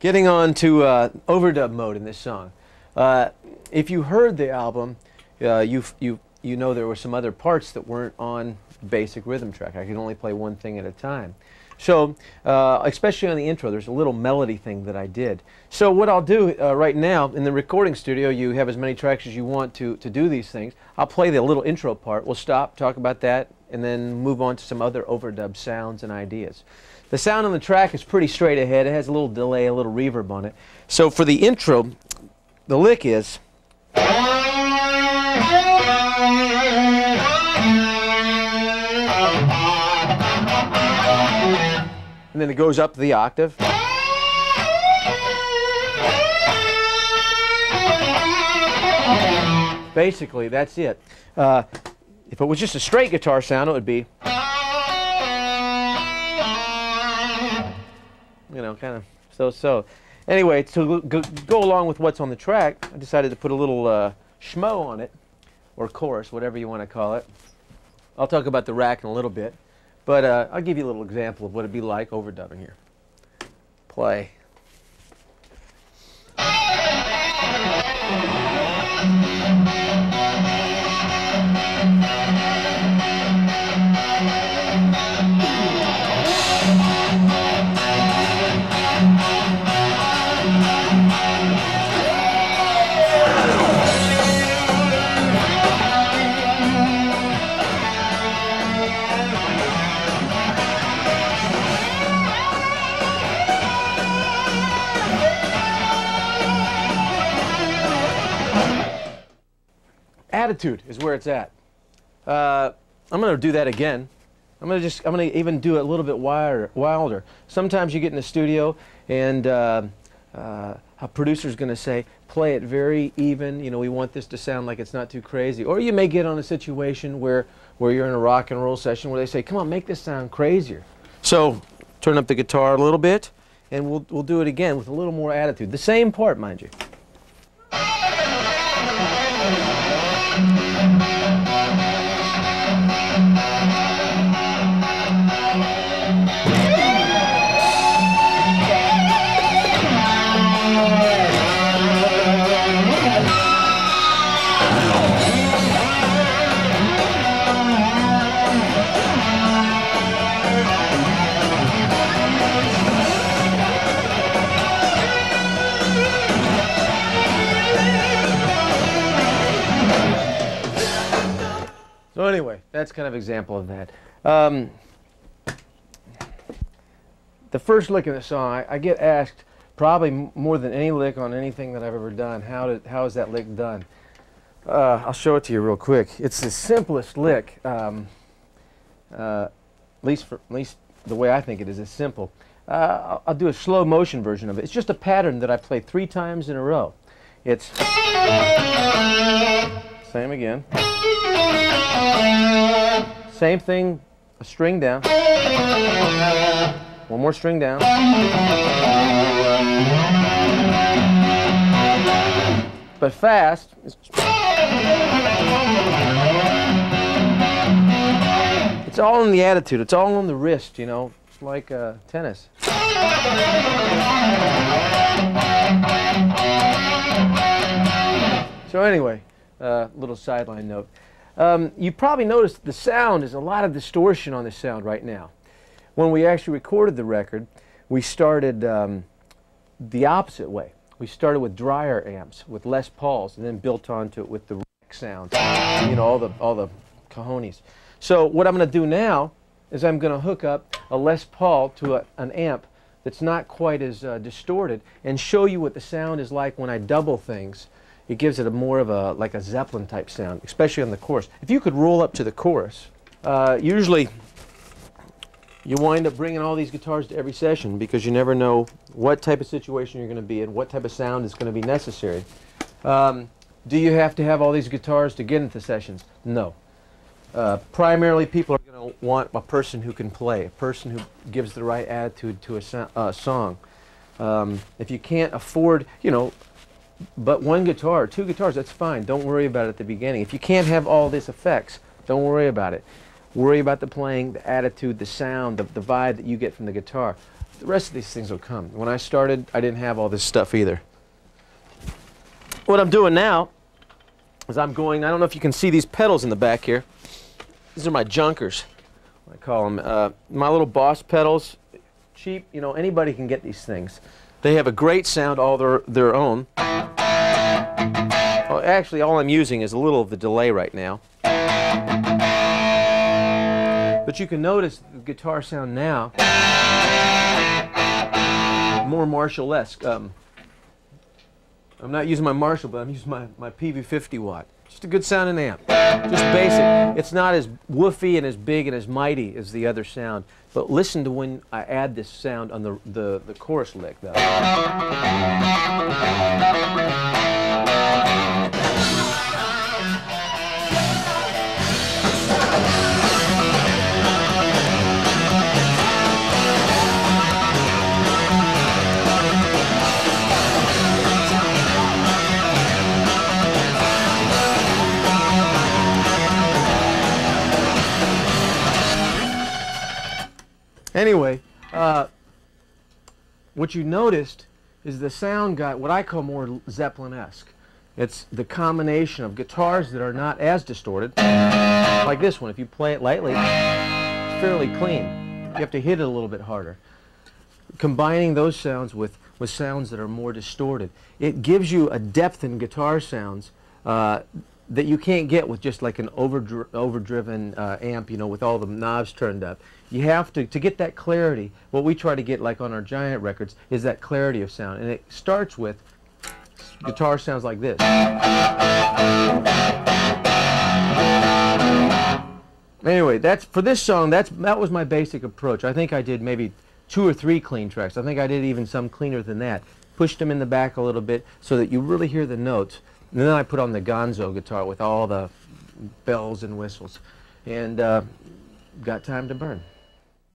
Getting on to overdub mode in this song. If you heard the album, you know there were some other parts that weren't on basic rhythm track. I could only play one thing at a time. So, especially on the intro, there's a little melody thing that I did. So what I'll do right now, in the recording studio, you have as many tracks as you want to do these things. I'll play the little intro part. We'll stop, talk about that, and then move on to some other overdub sounds and ideas. The sound on the track is pretty straight ahead. It has a little delay, a little reverb on it. So for the intro, the lick is... and then it goes up the octave. Basically, that's it. If it was just a straight guitar sound, it would be... you know, kind of so-so. Anyway, to go along with what's on the track, I decided to put a little schmo on it, or chorus, whatever you want to call it. I'll talk about the rack in a little bit, but I'll give you a little example of what it'd be like overdubbing here. Play. Attitude is where it's at. I'm going to do that again. I'm going to even do it a little bit wilder. Sometimes you get in the studio and a producer's going to say, play it very even. You know, we want this to sound like it's not too crazy. Or you may get on a situation where you're in a rock and roll session where they say, come on, make this sound crazier. So turn up the guitar a little bit, and we'll do it again with a little more attitude. The same part, mind you. So anyway, that's kind of an example of that. The first lick in the song, I get asked probably more than any lick on anything that I've ever done, how is that lick done? I'll show it to you real quick. It's the simplest lick, at least the way I think it is. It's simple. I'll do a slow motion version of it. It's just a pattern that I play 3 times in a row. It's same again. Same thing, a string down, one more string down, but fast. It's all in the attitude, it's all on the wrist, you know, it's like tennis. So anyway, little sideline note. You probably noticed the sound is a lot of distortion on the sound right now. When we actually recorded the record, we started the opposite way. We started with drier amps, with Les Pauls, and then built onto it with the rack sound, you know, all the cajones. So what I'm going to do now is I'm going to hook up a Les Paul to an amp that's not quite as distorted, and show you what the sound is like when I double things. It gives it more of a, like a Zeppelin type sound, especially on the chorus. If you could roll up to the chorus, usually you wind up bringing all these guitars to every session because you never know what type of situation you're going to be in, what type of sound is going to be necessary. Do you have to have all these guitars to get into sessions? No. Primarily people are going to want a person who can play, a person who gives the right attitude to a song. If you can't afford, you know, but one guitar, 2 guitars, that's fine. Don't worry about it at the beginning. If you can't have all these effects, don't worry about it. Worry about the playing, the attitude, the sound, the vibe that you get from the guitar. The rest of these things will come. When I started, I didn't have all this stuff either. What I'm doing now is I'm going, I don't know if you can see these pedals in the back here. These are my junkers, I call them. My little Boss pedals, cheap, you know, anybody can get these things. They have a great sound all their own. Oh, actually, all I'm using is a little of the delay right now. But you can notice the guitar sound now, more Marshall-esque. I'm not using my Marshall, but I'm using my PV50 watt. Just a good sounding amp. Just basic. It's not as woofy and as big and as mighty as the other sound. But listen to when I add this sound on the chorus lick, though. Anyway, what you noticed is the sound got what I call more Zeppelin-esque. It's the combination of guitars that are not as distorted, like this one. If you play it lightly, it's fairly clean. You have to hit it a little bit harder. Combining those sounds with sounds that are more distorted, it gives you a depth in guitar sounds that you can't get with just like an overdriven amp, you know, with all the knobs turned up. You have to get that clarity. What we try to get, like on our Giant records, is that clarity of sound. And it starts with guitar sounds like this. Anyway, for this song, that was my basic approach. I think I did maybe 2 or 3 clean tracks. I think I did even some cleaner than that. Pushed them in the back a little bit so that you really hear the notes. And then I put on the Gonzo guitar with all the bells and whistles. And got Time to Burn.